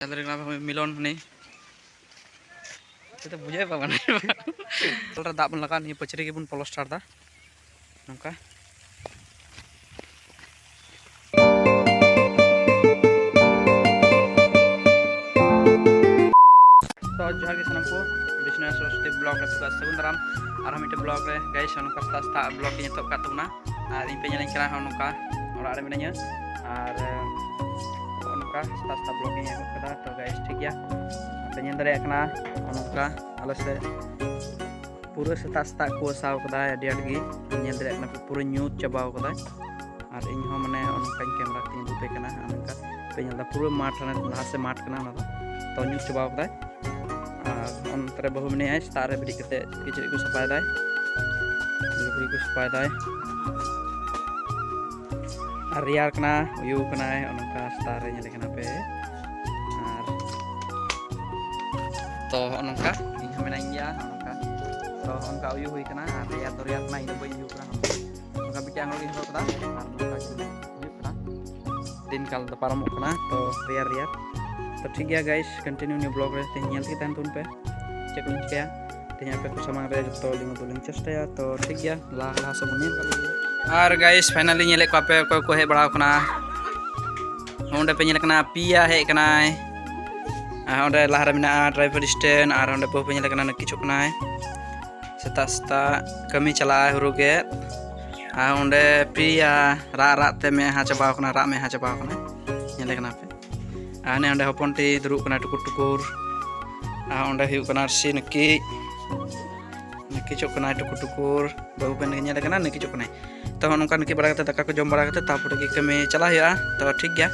मिलन नी तो बुझे पाबन दाग बन लगा नहीं पचरी के बन पलस्टार दा नौका तो जोहार के सानम को बिजनेस सरस्वती ब्लॉग रे पुका सगुन दाराम और हम ब्लॉग रे गाइस नौका सस्ता ब्लॉग के नितोब का तुमना और इन पे ñelin kana नौका ओरा रे मिनाña और नौका सस्ता ब्लॉग के एगो कदा तो गाइस ठीक गया पे ñel दारे kana नौका आले से पूरा सस्ता को साव कदा अडी अडगी ñel दारे kana पूरा न्यूज चबाव कदा और इन हो माने नौका कैमरा तीन दुपे kana नौका पे ñel दा पूरा माठ लहा से माठ kana ना तो न्यूज चबाव कदा अंतरे बहु मने है तारे बिड़ी कते किचरी को सफाई दाय लुगड़ी को सफाई दाय और रियार कना उयु कना है उनका तारे ñele kana पे और तो उनका इन मेनाñ गया उनका तो उनका उयु हुई कना और रियार तो रियार ना इन बई उयु कना उनका बिटियां लोग हो कदा और उनका उयु कना दिन काल द पारम कना तो रियार तो ठीक है गाइस कंटिन्यू न्यू ब्लॉग रे तेल की तहन तुन पे चेक लिंक किया तेया पे कुछ सामान रे तो लिंक तो लिंक चेष्टा तो ठीक गया ला सब नेल और गाइस फाइनली नेले को पे को हे बड़ा कना ओंडे पे नेल कना पिया हे कना ओंडे लहरा मिना ड्राइवर स्टैंड और ओंडे पे नेल कना किछु कना सेता सेता कमी चला हुरु गे ओंडे पिया रा ते में हा चबा कना रा में हा चबा कना नेले कना पे आने अंडे हपनटी दुरुब कना टुकुर टुकुर अंडे हुयु कना सी नकी चोक कना टुकुर टुकुर बाबू पे नेल कना नकी चोक कना तो नोका नकी बड़ा कते दाका को जम बड़ा कते तापर के कमी चला हुआ तो ठीक गया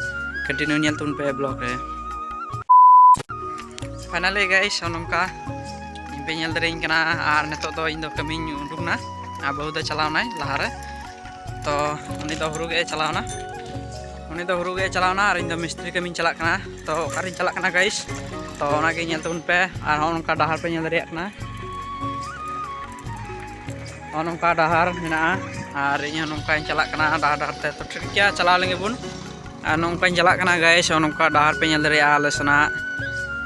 कंटिन्यू नेल तुन पे ब्लॉग रे फाइनली गाइस नोका इन पे नेल दरेñ कना आर नेतो दो इन दो कमी उडुकना आ बाबू दो चलावना लहा रे तो उनी दो हुरु गे चलावना उनी दो हुरु गे चलावना और इन दो मिस्त्री कमी चला कना तो ओकारिन चला कना गाइस तो ओनागे नेल तुन पे और नोका डहार पे नेल दरेया कना नोका डहार मेना और इन नोका चला कना डहार ते तो ठीक गया चला लेंगे बुन और नोका चला कना गाइस नोका डहार पे नेल दरेया आले सना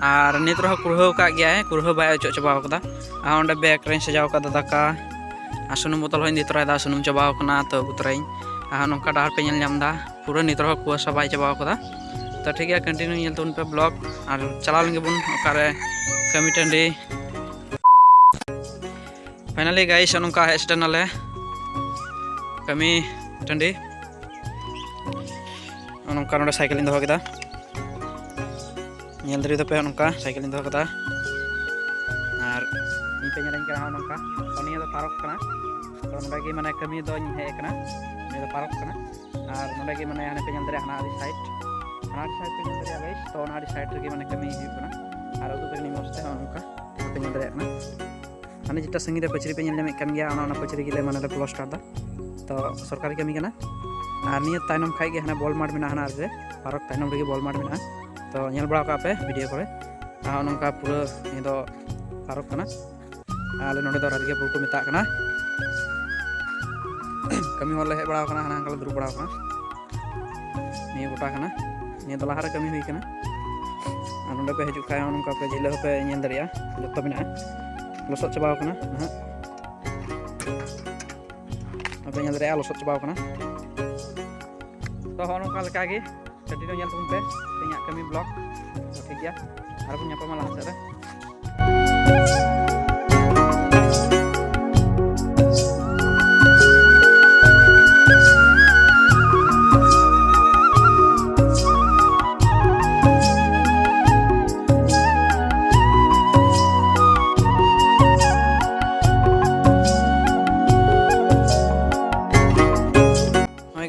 और नित रह कुरहो का गया है कुरहो बाय अचो चबाव कदा ओंडे बैग रे सजाव कदा दाका आ सुनुम बोतल होइन दितरा दा सुनुम चबाव कना तो बुतराइन नोका डहार पे नेल नामदा पूरा नित रह कुआ सबाई चबाव कदा तो ठीक है कंटिन्यू नेल तुन पे ब्लॉग और चला लेंगे बुन ओकारे कमी टंडी फाइनली गाइस नोका हेस्टन आले कमी टंडी नोका नोडे साइकिल इन दो केदा नेल दरी दो पे नोका साइकिल इन दो केदा और इन पे नेलाñ करा नोका तो निया दो पारक कना तो नोडे के माने कमी दो हे कना ने दो पारक कना और नोडे के माने हाने पे नेल दरे हाना आदि साइड पे नेल दरे गाइस तो नाडी साइड रे माने कमी हुई कना और उदु पे मस्ते नोका पे नेल दरे कना हाने जिटा संगीत पचरी पे नेल नेमे कन गया ओना पचरी के माने प्लास्टर दा तो सरकारी कमी कना और निया तायनम खाइ गे हाने बॉल मार्ट मेना हाना रे पारक तायनम रे बॉल मार्ट मेना तो नेल बड़ा का पे वीडियो करे नोका पूरा नि दो पारक कना आले नोडे दो राजगे पुर को मेता कना कमी होले हे बड़ा कना हाना अंकल दुरु बड़ा कना नि गोटा कना नि दो लहारे कमी हुई कना और नोडे पे हजू खाय नोका पे जिले पे नेल दरिया जत्तो मेना लसत चबाव कना पे नेल दरिया लसत चबाव कना तो नोका लेका गे कंटिन्यू नेल तुन पे तेया कमी ब्लॉग तो ठीक गया और बुन nyapa malah रे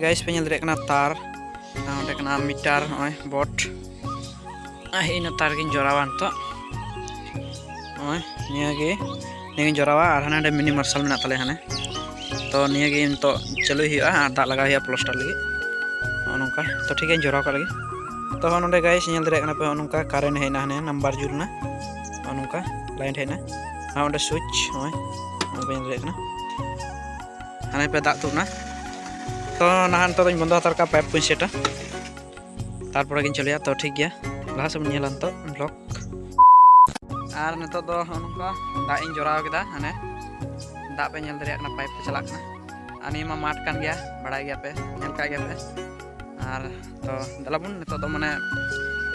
गाइस पे नेल दरे कना तार ओंडे कना मीटर ओय बोट इन तार गिन जोरावा तो ओय नियागे निगिन जोरावा और हाने मिनी मार्शल मेना तले हाने तो नियागे इन तो चलो हिया दा लगा हिया प्लास्टर लगी नोका तो ठीक है जोराव का लगी तो नोंडे गाइस नेल दरे कना पे नोका करेंट हेना हाने नंबर जुलना नोका लाइन हेना ओंडे स्विच ओय पे दरे कना हाने पे दा तुना तो नाहान तो बंद हतार का पाइप को सेटा तारपर चलिया तो ठीक गया। laha se nyela nto blog ar nito do nongka da ing jorao keda hane da pe nyel dari kana pipe te chalak kana ani ma mat kan gya badai gya pe nyel ka gya pe ar to dalabun nito do mane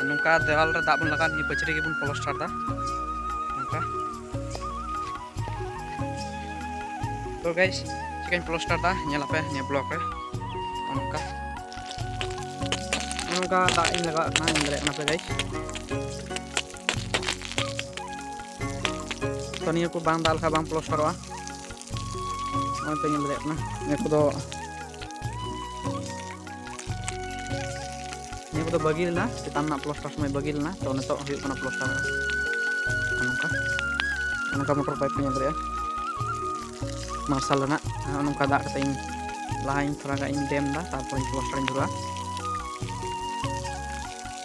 nongka dewal re da bun laga ni pachri ge bun plaster da nongka तो guys chicken plaster da nyela pe ni blog re nongka nongka da ing laga kana nyel dari kana pe guys तो निया को बांग दाल का बांग प्लास्टरवा मैं पे nyel dari kana निया को तो bagil na kita nak plaster semai bagil na तो नितो huyuk kana plaster nongka motor pipe nyel dari ya masalah nak nongka dak kata ing lain thora ga ing dem da tarpor plaster ing jura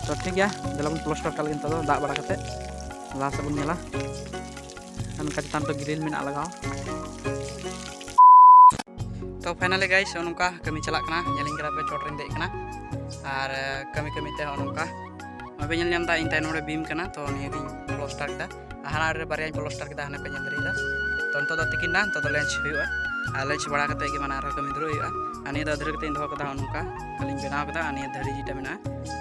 तो ठीक है dalam plaster kali kita do dak bara kate la sabun nyala kan kacitan to grill min alagao तो finally guys नongka kami chalak kana nyeling kera pe chotring dek kana ar kami te nongka abe nyel nyam da ing tai nore beam kana to ni ring plaster da hana re barya plaster kita hana pe nyel dari da to nto do tikin na to do lunch huyua lunch bada kate ge mana ar kami duru huyua ani da dhar kate ndo kada nongka kaling benaw kada ani dhari jita mena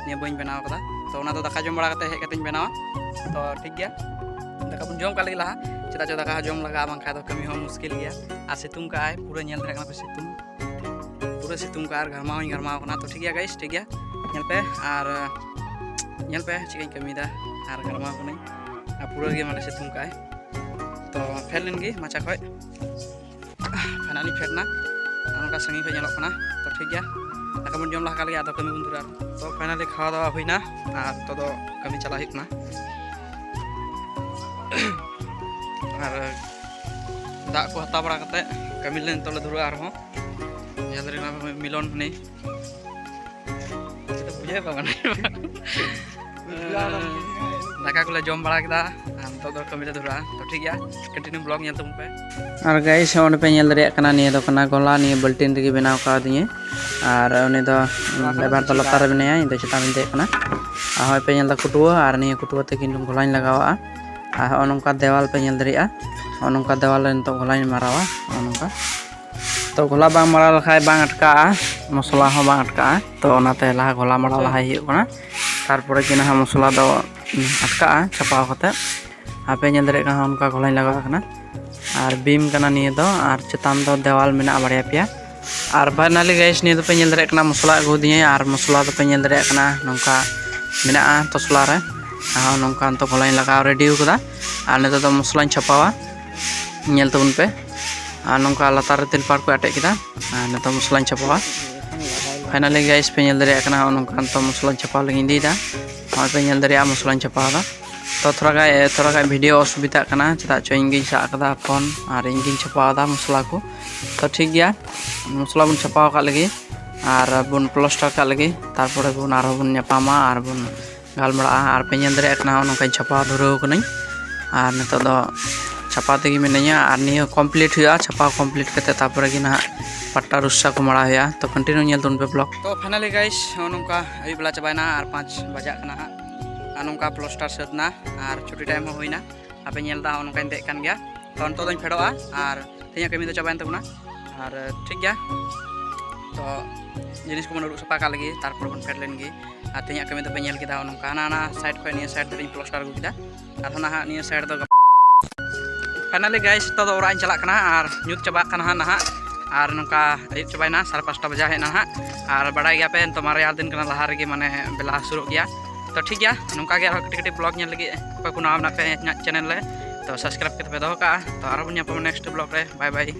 ni boing benaw kada to ona do daka jom bada kate hek kate benaw to ठीक गया daka bun jom kali lah cita cita daka jom laga bang kha do kami ho muskil gya ar situng ka ai pura nyel dare kana pe situng ka ar garmau kana to ठीक है guys ठीक है nyel pe chikai kami da ar garmau kana ar pura ge mane situng ka ai तो fallen गी माचा खय finally फेरना नongka संगी खय nyelok kana तो ठीक गया daka bun jom lah kali ado kami bun dura तो फाइनली खावा दावा हुइना ar to do kami chala hik na R dak ko hata bara kate kami len tole duru ar ho nyel dari na milon ni kita bujhe pa bana daka ko le jom bara kita to do kami le dura to ठीक है continue blog nyel tum pe ar guys on pe nyel dari kana ni do kana gola ni bulletin rigi benaw ka diye ar oni do lebar to latar benaya inde chita binte kana ahoy pe nyel da kutua ar ni kutua te kindung golani lagawa nongka dewal pe nyel dari nongka dewal nto golani marawa nongka to gola bang maral khai bang atka mosla ho bang atka to onate laha gola maral hai hiu kana tarpore kina ha mosla do atka chapaw kate ape nyel dari kana onka golani lagawa kana ar beam kana ni do ar chetan do dewal mena barya pia ar finally guys ni do pe nyel dari kana mosla agu diye ar mosla do pe nyel dari kana nongka mena tosla re nongka to golani lagaw ready kada ar nito do mosla chapawa nyel tabun pe nongka latar tilpar ko atek kita nito mosla chapawa finally guys pe nyel dari kana nongka to mosla chapaw lagi di da pe nyel dari mosla chapaw da तो थोड़ा का video असुविधा करना चेदा चो इंगिन सा कदा phone और इंगिन छपाव दा मसला को तो ठीक गया मसला बन छपाव का लगी और बन प्लास्टर का लगी तारपरे बन आरो बन न्यापामा और बन गालमड़ा और पे nyel dari kana नोंका छपाव धुराव कनाई और नितो दो छपा तेगी मिनाया और नियो कंप्लीट हुआ छपाव कंप्लीट करते तारपरे गी ना पट्टा रुस्सा को मड़ा हुआ तो कंटिन्यू nyel तुन पे ब्लॉग तो फाइनली गाइस नोंका अभी बेला चबायना और 5 बजा कना nongka plaster setna ar chuti time ho hoina ape nyel da nongka dek kan gya to onto doñ fedoa ar tinya kami do chabain tabuna ar ठीक गया तो जिनिस को मनuruk sapa ka lagi tarpor bon fedlen gi ar tinya kami do pe nyel kita nongka na side ko ni side dari plaster gu kita ar hana ni side do finally guys to do orang chalak kana ar nyut chaba kana na ar nongka ayut chabaina 5:30 baja hena ha ar badai gya pe to mare din kana lahar gi mane bela suruk gya तो ठीक है नौका के कटी blog nyel lagi apa kuna amna pe channel le तो subscribe करते पे दो का तो आरो नेक्स्ट ब्लॉग रे बाय बाय।